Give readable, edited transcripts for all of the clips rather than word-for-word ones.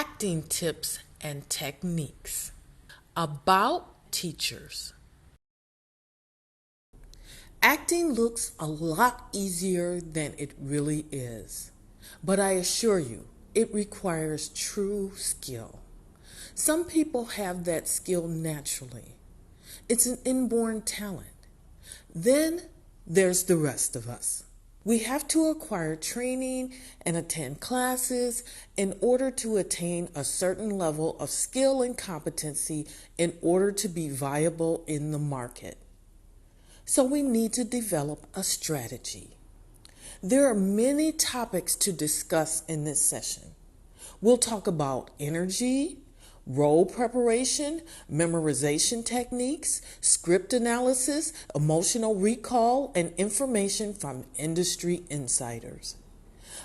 acting tips and techniques. About teachers. Acting looks a lot easier than it really is, but I assure you, it requires true skill. Some people have that skill naturally. It's an inborn talent. Then there's the rest of us. We have to acquire training and attend classes in order to attain a certain level of skill and competency in order to be viable in the market. So we need to develop a strategy. There are many topics to discuss in this session. We'll talk about energy, role preparation, memorization techniques, script analysis, emotional recall, and information from industry insiders.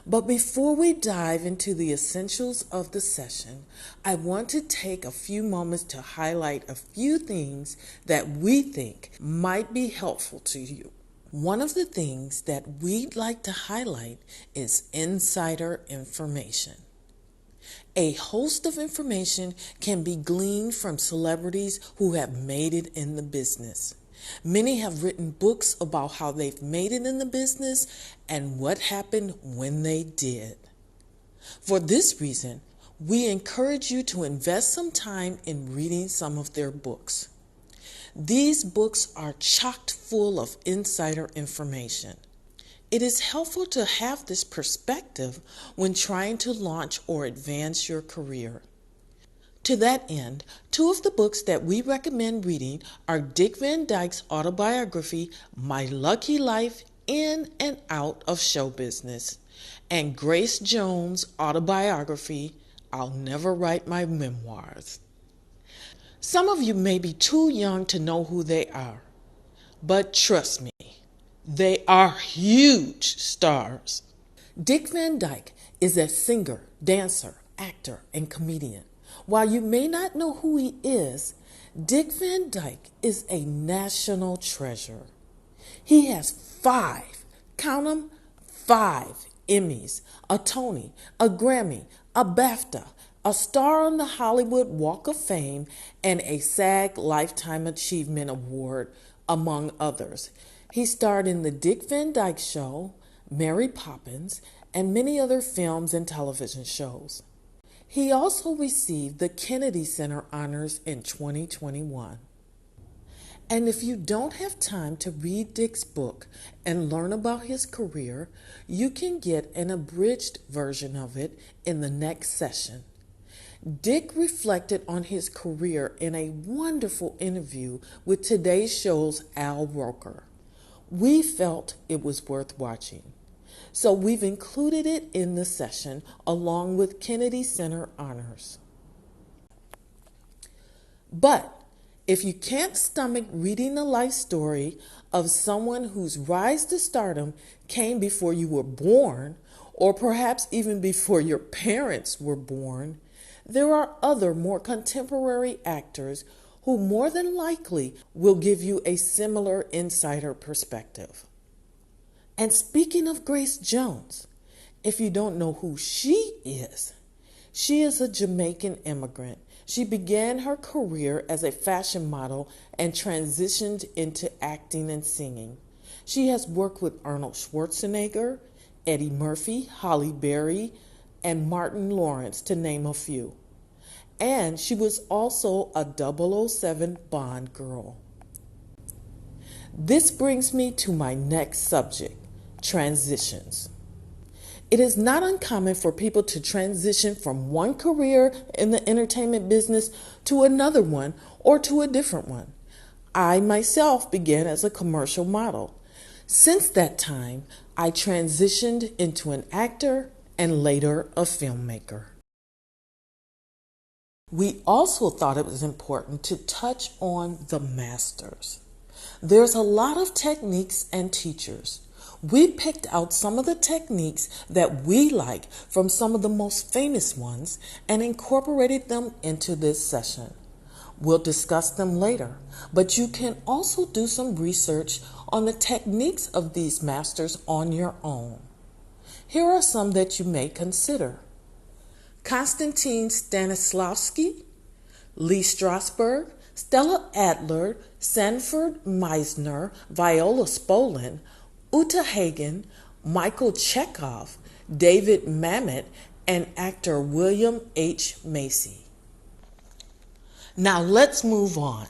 But before we dive into the essentials of the session, I want to take a few moments to highlight a few things that we think might be helpful to you. One of the things that we'd like to highlight is insider information. A host of information can be gleaned from celebrities who have made it in the business. Many have written books about how they've made it in the business and what happened when they did. For this reason, we encourage you to invest some time in reading some of their books. These books are chock full of insider information. It is helpful to have this perspective when trying to launch or advance your career. To that end, two of the books that we recommend reading are Dick Van Dyke's autobiography, My Lucky Life In and Out of Show Business, and Grace Jones' autobiography, I'll Never Write My Memoirs. Some of you may be too young to know who they are, but trust me, they are huge stars. Dick Van Dyke is a singer, dancer, actor, and comedian. While you may not know who he is, Dick Van Dyke is a national treasure. He has 5, count them, 5 Emmys, a Tony, a Grammy, a BAFTA, a star on the Hollywood Walk of Fame, and a SAG Lifetime Achievement Award, among others. He starred in The Dick Van Dyke Show, Mary Poppins, and many other films and television shows. He also received the Kennedy Center Honors in 2021. And if you don't have time to read Dick's book and learn about his career, you can get an abridged version of it in the next session. Dick reflected on his career in a wonderful interview with Today's Show's Al Roker. We felt it was worth watching. So we've included it in the session along with Kennedy Center Honors. But if you can't stomach reading the life story of someone whose rise to stardom came before you were born, or perhaps even before your parents were born, there are other more contemporary actors who more than likely will give you a similar insider perspective. And speaking of Grace Jones, if you don't know who she is a Jamaican immigrant. She began her career as a fashion model and transitioned into acting and singing. She has worked with Arnold Schwarzenegger, Eddie Murphy, Halle Berry, and Martin Lawrence, to name a few. And she was also a 007 Bond girl. This brings me to my next subject, transitions. It is not uncommon for people to transition from one career in the entertainment business to another one or to a different one. I myself began as a commercial model. Since that time, I transitioned into an actor and later a filmmaker. We also thought it was important to touch on the masters. There's a lot of techniques and teachers. We picked out some of the techniques that we like from some of the most famous ones and incorporated them into this session. We'll discuss them later, but you can also do some research on the techniques of these masters on your own. Here are some that you may consider. Konstantin Stanislavski, Lee Strasberg, Stella Adler, Sanford Meisner, Viola Spolin, Uta Hagen, Michael Chekhov, David Mamet, and actor William H. Macy. Now let's move on.